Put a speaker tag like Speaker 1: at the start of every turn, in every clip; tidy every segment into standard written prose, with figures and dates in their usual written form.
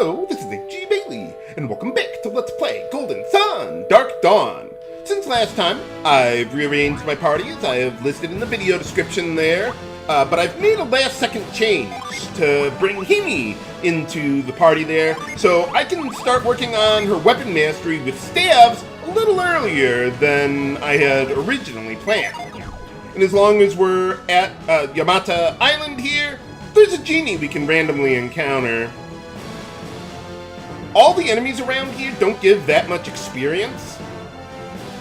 Speaker 1: Hello, this is G. Bailey, and welcome back to Let's Play Golden Sun Dark Dawn. Since last time, I've rearranged my parties. I have listed in the video description there, but I've made a last-second change to bring Himi into the party there, so I can start working on her weapon mastery with staves a little earlier than I had originally planned. And as long as we're at Yamata Island here, there's a genie we can randomly encounter. All the enemies around here don't give that much experience,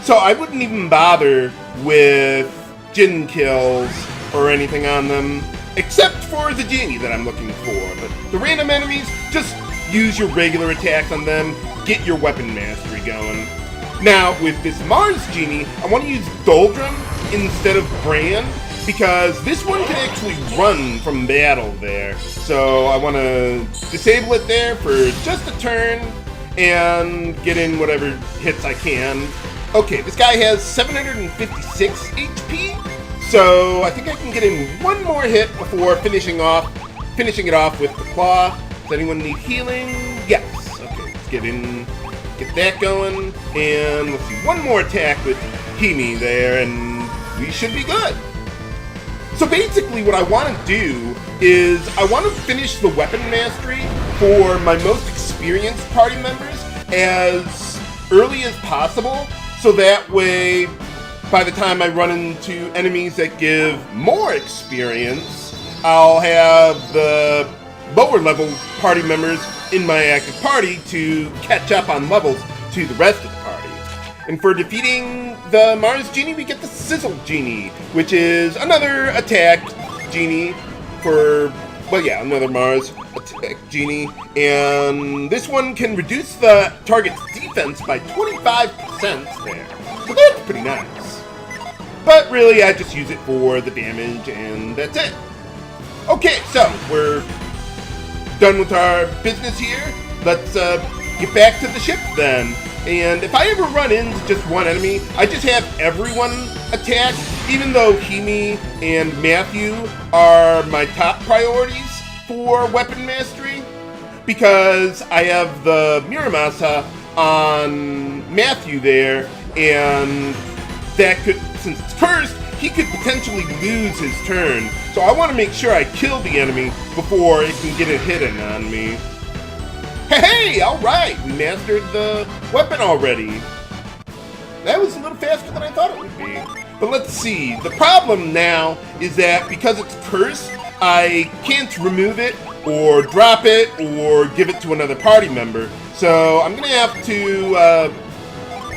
Speaker 1: so I wouldn't even bother with Djinn kills or anything on them, except for the genie that I'm looking for. But the random enemies, just use your regular attacks on them, get your weapon mastery going. Now, with this Mars genie, I want to use Doldrum instead of Brand, because this one can actually run from battle there. So I want to disable it there for just a turn and get in whatever hits I can. Okay, this guy has 756 HP, so I think I can get in one more hit before finishing it off with the claw. Does anyone need healing? Yes. Okay, let's get that going, and let's see, one more attack with Himi there, and we should be good. So basically what I want to do is I want to finish the weapon mastery for my most experienced party members as early as possible, so that way by the time I run into enemies that give more experience, I'll have the lower level party members in my active party to catch up on levels to the rest of the party. And for defeating the Mars Genie, we get the Sizzle Genie, which is another attack genie for, well, yeah, another Mars attack genie. And this one can reduce the target's defense by 25% there. So that's pretty nice. But really, I just use it for the damage, and that's it. Okay, so we're done with our business here. Let's get back to the ship then. And if I ever run into just one enemy, I just have everyone attack, even though Himi and Matthew are my top priorities for weapon mastery, because I have the Muramasa on Matthew there, and that could, since it's cursed, he could potentially lose his turn. So I want to make sure I kill the enemy before it can get a hit in on me. Hey, alright, we mastered the weapon already. That was a little faster than I thought it would be. But let's see, the problem now is that because it's cursed, I can't remove it, or drop it, or give it to another party member. So I'm gonna have to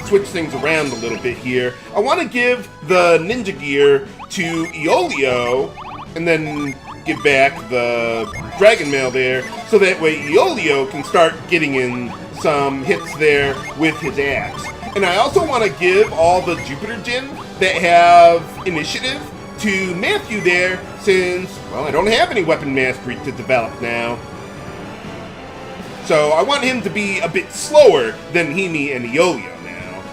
Speaker 1: switch things around a little bit here. I want to give the ninja gear to Eoleo, and then give back the dragon mail there, so that way Eoleo can start getting in some hits there with his axe. And I also want to give all the Jupiter Djinn that have initiative to Matthew there, since, well, I don't have any weapon mastery to develop now. So I want him to be a bit slower than Himi and Eoleo now.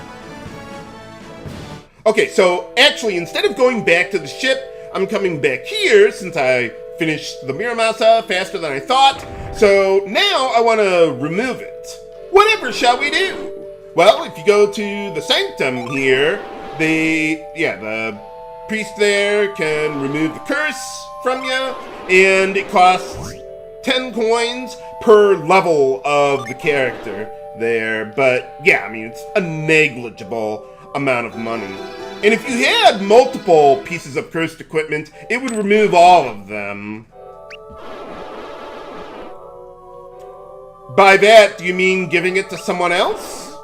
Speaker 1: Okay, so actually, instead of going back to the ship, I'm coming back here since I finished the Muramasa faster than I thought. So now I want to remove it. Whatever shall we do? Well, if you go to the Sanctum here, the priest there can remove the curse from you, and it costs 10 coins per level of the character there. But yeah, I mean, it's a negligible amount of money. And if you had multiple pieces of cursed equipment, it would remove all of them. By that, do you mean giving it to someone else?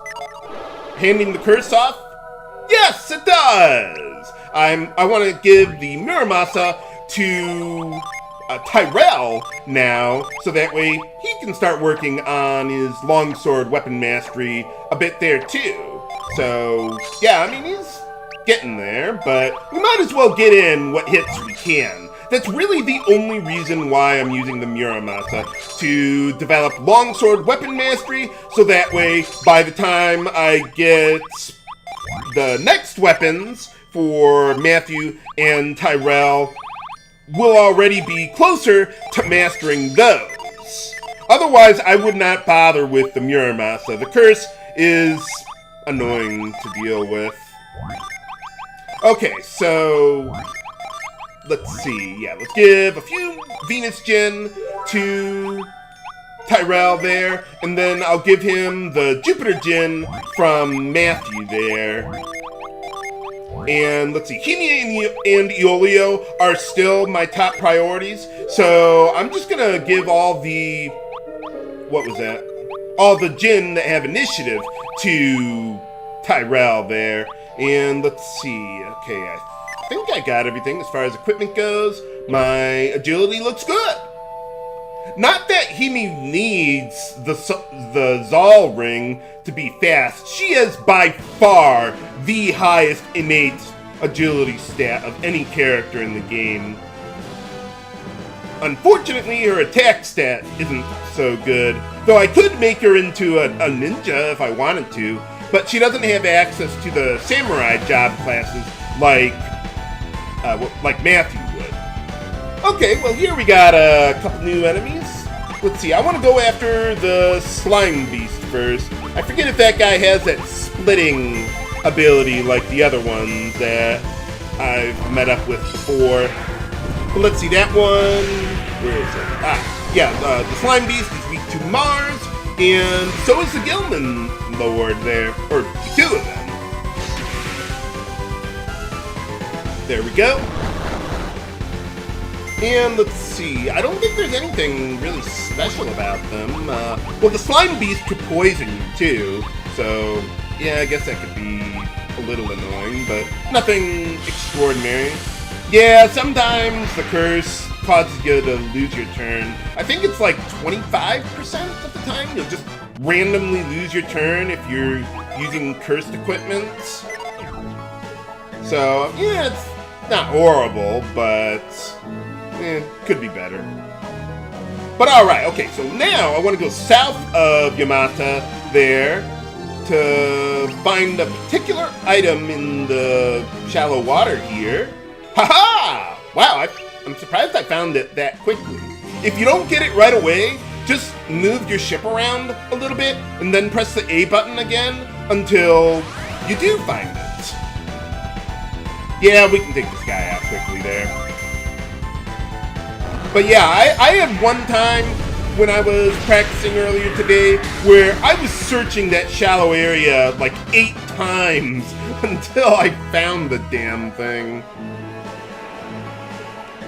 Speaker 1: Handing the curse off? Yes, it does! I want to give the Muramasa to Tyrell now, so that way he can start working on his longsword weapon mastery a bit there too. So, yeah, I mean, he's getting there, but we might as well get in what hits we can. That's really the only reason why I'm using the Muramasa, to develop longsword weapon mastery, so that way by the time I get the next weapons for Matthew and Tyrell, we'll already be closer to mastering those. Otherwise, I would not bother with the Muramasa. The curse is annoying to deal with. Okay, so let's see. Yeah, let's give a few Venus Djinn to Tyrell there, and then I'll give him the Jupiter Djinn from Matthew there. And let's see, Himi and Eoleo are still my top priorities, so I'm just gonna give all the, what was that? All the Djinn that have initiative to Tyrell there. And let's see, okay, I think I got everything as far as equipment goes. My agility looks good. Not that Himi needs the Zal ring to be fast. She has by far the highest innate agility stat of any character in the game. Unfortunately, her attack stat isn't so good, though I could make her into a ninja if I wanted to, but she doesn't have access to the samurai job classes like Matthew would. Okay, well here we got a couple new enemies. Let's see, I want to go after the slime beast first. I forget if that guy has that splitting ability like the other ones that I've met up with before. But let's see, that one, where is it? The slime beast is weak to Mars, and so is the Gilman Lord there, or the two of them. There we go. And let's see, I don't think there's anything really special about them. Well, the slime beast could poison you too, so yeah, I guess that could be a little annoying, but nothing extraordinary. Yeah, sometimes the curse causes you to lose your turn. I think it's like 25% of the time. You'll just randomly lose your turn if you're using cursed equipment. So, yeah, it's not horrible, but could be better. But alright, okay, so now I want to go south of Yamata there to find a particular item in the shallow water here. Haha! Wow, I'm surprised I found it that quickly. If you don't get it right away, just move your ship around a little bit and then press the A button again until you do find it. Yeah, we can take this guy out quickly there. But yeah, I had one time when I was practicing earlier today where I was searching that shallow area like 8 times until I found the damn thing.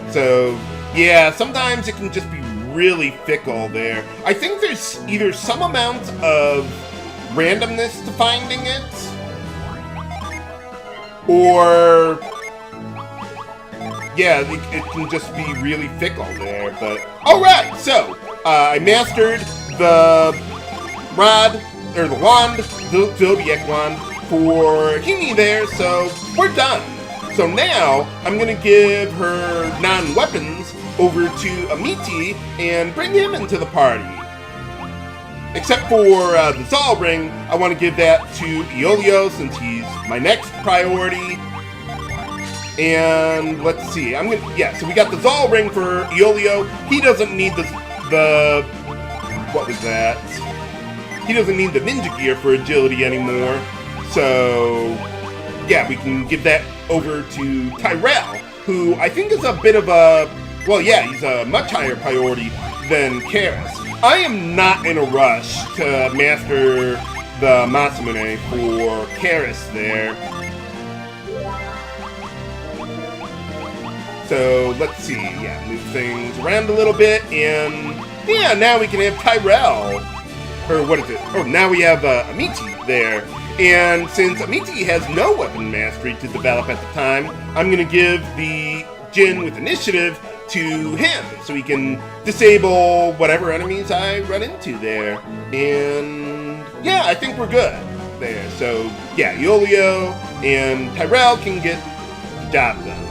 Speaker 1: So, yeah, sometimes it can just be really fickle there. I think there's either some amount of randomness to finding it, or yeah, it can just be really fickle there, but alright, so I mastered the rod, or the wand, the Zodiac wand for Himi there, so we're done. So now, I'm gonna give her non-weapons over to Amiti and bring him into the party. Except for the Zal ring, I want to give that to Eoleo since he's my next priority. And let's see, so we got the Zal ring for Eoleo. He doesn't need the what was that? He doesn't need the ninja gear for agility anymore. So yeah, we can give that over to Tyrell, who I think is a bit of a, well, yeah, he's a much higher priority than Karis. I am not in a rush to master the Masamune for Karis there. So let's see, yeah, move things around a little bit, and yeah, now we can have Tyrell, or what is it? Oh, now we have Amiti there. And since Amiti has no weapon mastery to develop at the time, I'm going to give the Djinn with initiative to him, so he can disable whatever enemies I run into there. And yeah, I think we're good there. So yeah, Eoleo and Tyrell can get the job done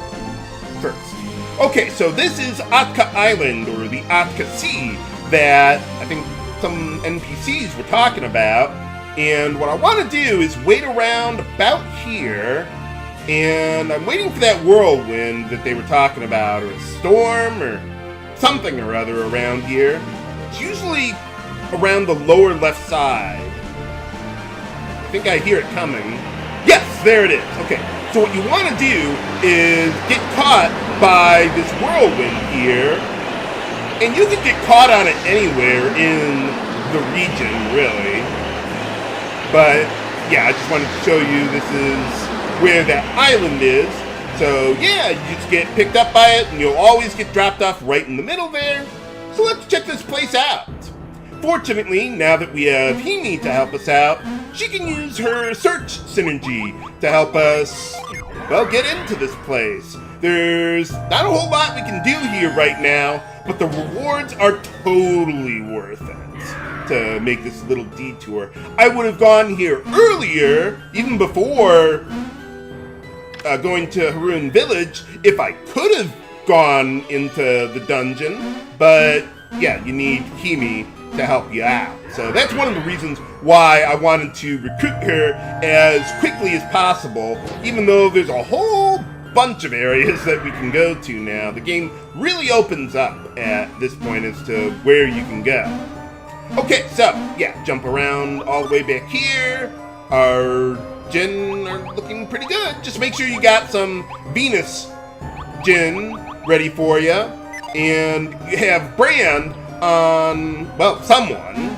Speaker 1: first. Okay, so this is Atka Island, or the Atka Sea, that I think some NPCs were talking about. And what I want to do is wait around about here, and I'm waiting for that whirlwind that they were talking about, or a storm, or something or other around here. It's usually around the lower left side. I think I hear it coming. Yes, there it is. Okay, so what you want to do is get caught by this whirlwind here. And you can get caught on it anywhere in the region, really. But, yeah, I just wanted to show you this is where that island is. So, yeah, you just get picked up by it, and you'll always get dropped off right in the middle there. So let's check this place out. Fortunately, now that we have Himi to help us out, she can use her search synergy to help us, well, get into this place. There's not a whole lot we can do here right now, but the rewards are totally worth it to make this little detour. I would have gone here earlier, even before going to Haroon Village, if I could have gone into the dungeon, but yeah, you need Himi to help you out. So that's one of the reasons why I wanted to recruit her as quickly as possible, even though there's a whole bunch of areas that we can go to now. The game really opens up at this point as to where you can go. Okay, so, yeah, jump around all the way back here. Our Djinn are looking pretty good. Just make sure you got some Venus Djinn ready for you. And you have Brand on, well, someone,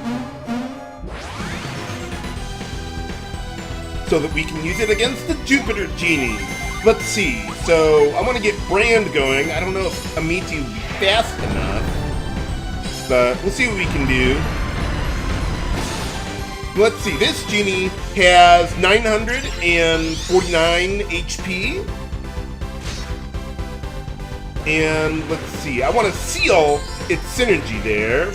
Speaker 1: so that we can use it against the Jupiter Genie. Let's see, so I want to get Brand going. I don't know if Amiti will be fast enough, but we'll see what we can do. Let's see, this Genie has 949 HP. And let's see, I want to seal its synergy there.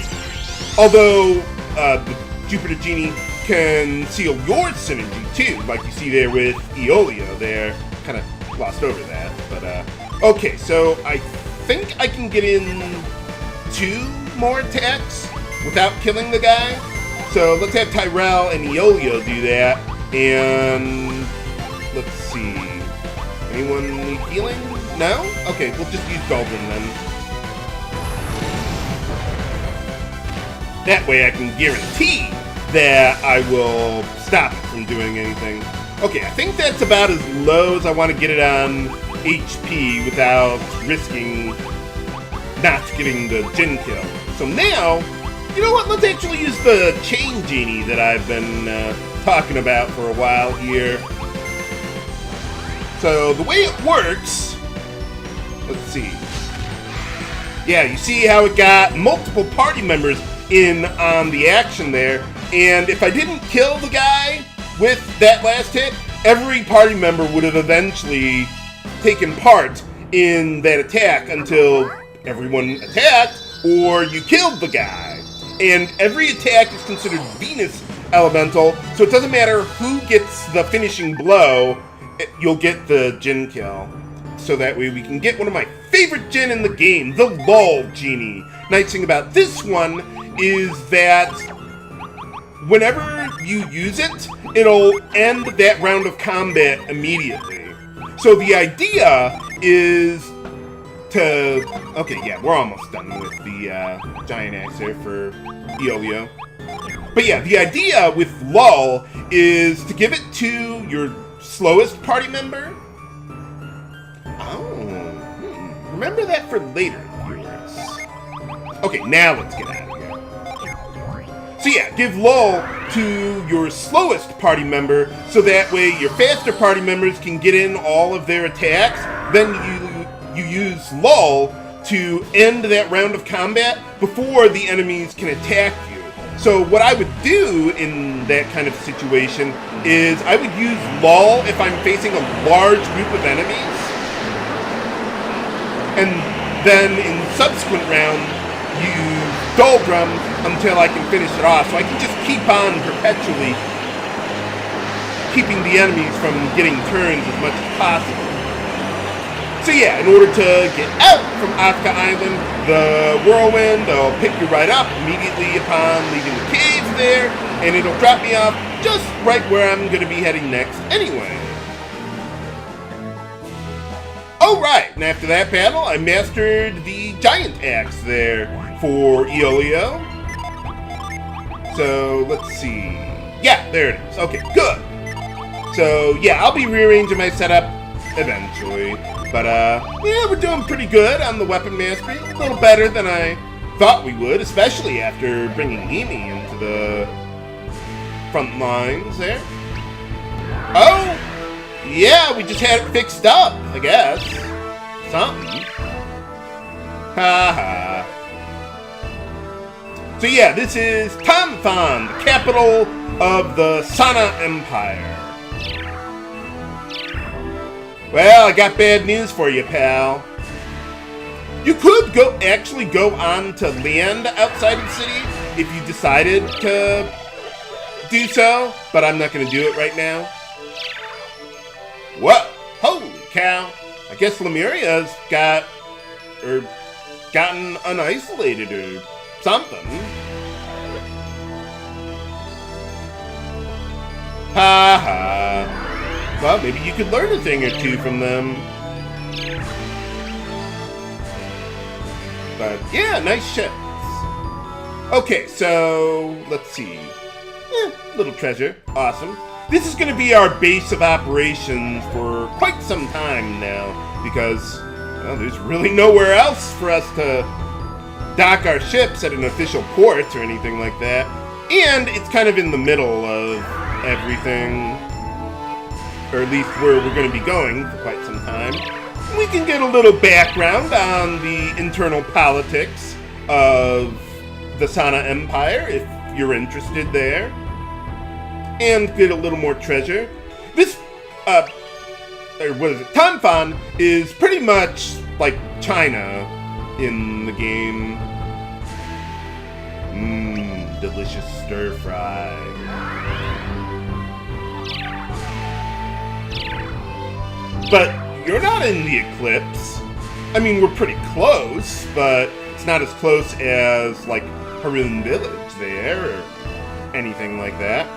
Speaker 1: Although the Jupiter Genie can seal your synergy too, like you see there with Eoleo there. Kind of glossed over that, but okay, so I think I can get in 2 more attacks without killing the guy. So let's have Tyrell and Eoleo do that, and let's see, anyone need healing? No? Okay, we'll just use Doldrum then. That way I can guarantee that I will stop it from doing anything. Okay, I think that's about as low as I want to get it on HP without risking not getting the Djinn kill. So now, you know what? Let's actually use the Chain Genie that I've been talking about for a while here. So the way it works, let's see. Yeah, you see how it got multiple party members in on the action there. And if I didn't kill the guy with that last hit, every party member would have eventually taken part in that attack until everyone attacked or you killed the guy. And every attack is considered Venus elemental, so it doesn't matter who gets the finishing blow, you'll get the Djinn kill. So that way we can get one of my favorite Djinn in the game, the Lull Genie. Nice thing about this one is that whenever you use it, it'll end that round of combat immediately. So the idea is to... Okay, yeah, we're almost done with the giant axe there for Eoleo. But yeah, the idea with Lull is to give it to your slowest party member. Oh, remember that for later, viewers. Okay, now let's get out of here. So yeah, give Lull to your slowest party member, so that way your faster party members can get in all of their attacks. Then you use Lull to end that round of combat before the enemies can attack you. So what I would do in that kind of situation is I would use Lull if I'm facing a large group of enemies. And then in subsequent rounds, use Doldrum until I can finish it off. So I can just keep on perpetually keeping the enemies from getting turns as much as possible. So yeah, in order to get out from Atka Island, the whirlwind will pick you right up immediately upon leaving the caves there, and it'll drop me off just right where I'm going to be heading next anyway. Alright, and after that battle, I mastered the giant axe there for Eoleo. So, let's see. Yeah, there it is. Okay, good. So, yeah, I'll be rearranging my setup eventually. But, yeah, we're doing pretty good on the weapon mastery. A little better than I thought we would, especially after bringing Himi into the front lines there. Oh, yeah, we just had it fixed up, I guess. Something. Haha. So yeah, this is Tonfon, the capital of the Sana Empire. Well, I got bad news for you, pal. You could actually go on to land outside of the city if you decided to do so, but I'm not going to do it right now. What? Holy cow. I guess Lemuria's gotten unisolated or something. Ha ha. Well, maybe you could learn a thing or two from them. But yeah, nice ships. Okay, so let's see. Little treasure. Awesome. This is going to be our base of operations for quite some time now because, well, there's really nowhere else for us to dock our ships at an official port or anything like that. And it's kind of in the middle of everything, or at least where we're going to be going for quite some time. We can get a little background on the internal politics of the Sana Empire if you're interested there. And get a little more treasure. This, or what is it? Tonfon is pretty much like China in the game. Delicious stir fry. But you're not in the eclipse. I mean, we're pretty close, but it's not as close as, like, Haroon Village there, or anything like that.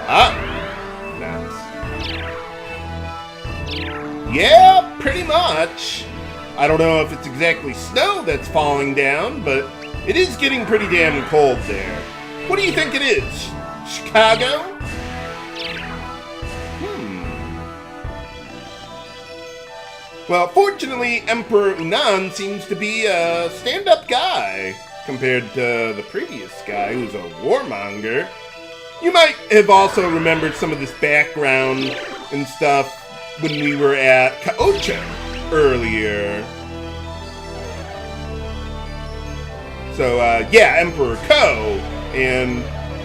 Speaker 1: Ah! Nice. Yeah, pretty much. I don't know if it's exactly snow that's falling down, but it is getting pretty damn cold there. What do you think it is? Chicago? Well, fortunately, Emperor Unan seems to be a stand-up guy compared to the previous guy who's a warmonger. You might have also remembered some of this background and stuff when we were at Kaocha earlier. So, yeah, Emperor Ko and,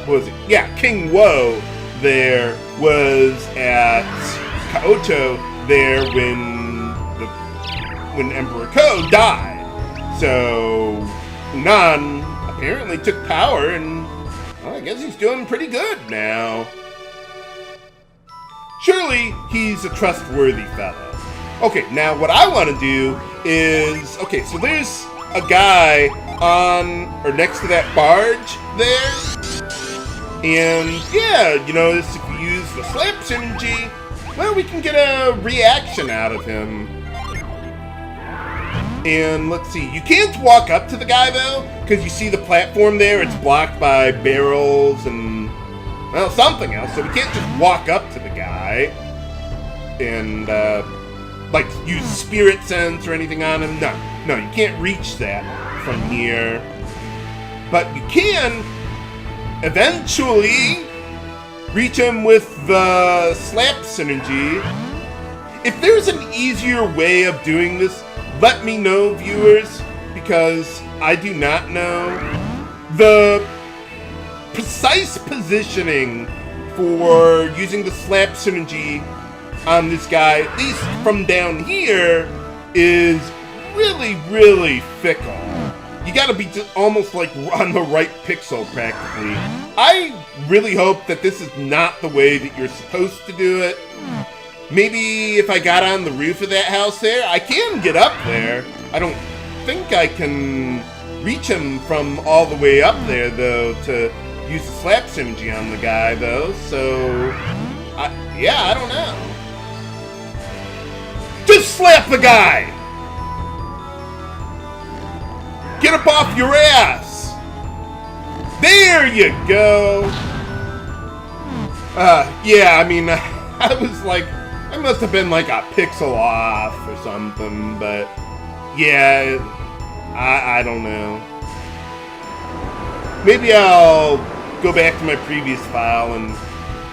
Speaker 1: what was it? Yeah, King Woe there was at Kaocha there when Emperor Ko died. So, Unan apparently took power and, well, I guess he's doing pretty good now. Surely he's a trustworthy fellow. Okay, now what I want to do is, okay, so there's a guy on, or next to that barge there. And yeah, you know, if we use the slap synergy, well, we can get a reaction out of him. And let's see, you can't walk up to the guy though, because you see the platform there, it's blocked by barrels and, well, something else. So we can't just walk up to the guy and, like, use spirit sense or anything on him. No, you can't reach that from here. But you can eventually reach him with the slap synergy. If there's an easier way of doing this, let me know, viewers, because I do not know. The precise positioning for using the slap synergy on this guy, at least from down here, is really, really fickle. You gotta be just almost like on the right pixel, practically. I really hope that this is not the way that you're supposed to do it. Maybe if I got on the roof of that house there, I can get up there. I don't think I can reach him from all the way up there, though, to use the slap synergy on the guy, though. So, yeah, I don't know. Just slap the guy! Get up off your ass! There you go! Yeah, I mean, I was like, I must have been like a pixel off or something, but yeah, I don't know. Maybe I'll go back to my previous file and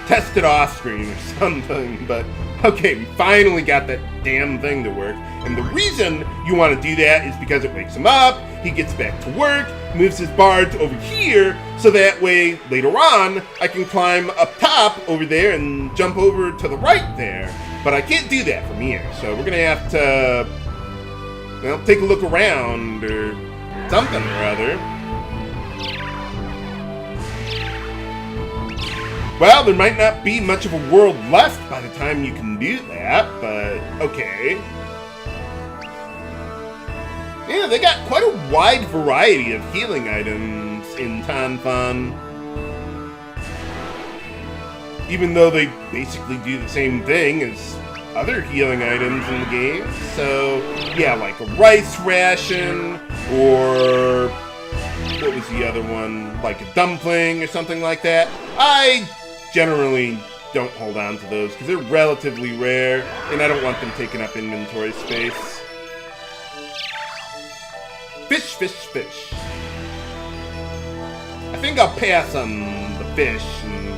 Speaker 1: test it off screen or something, but okay, we finally got that damn thing to work. And the reason you want to do that is because it wakes him up, he gets back to work, moves his barge over here, so that way, later on, I can climb up top over there and jump over to the right there. But I can't do that from here, so we're going to have to, well, take a look around or something or other. Well, there might not be much of a world left by the time you can do that, but okay. Yeah, they got quite a wide variety of healing items in Tonfon. Even though they basically do the same thing as other healing items in the game. So, yeah, like a rice ration, or what was the other one? Like a dumpling or something like that. I generally don't hold on to those because they're relatively rare, and I don't want them taking up inventory space. Fish, fish, fish. I think I'll pass on the fish and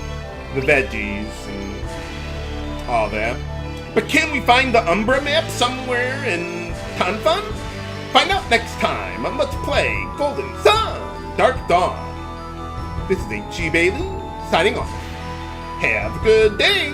Speaker 1: the veggies and all that. But can we find the Umbra map somewhere in Tonfon? Find out next time on Let's Play Golden Sun Dark Dawn. This is H.G. Bailey signing off. Have a good day.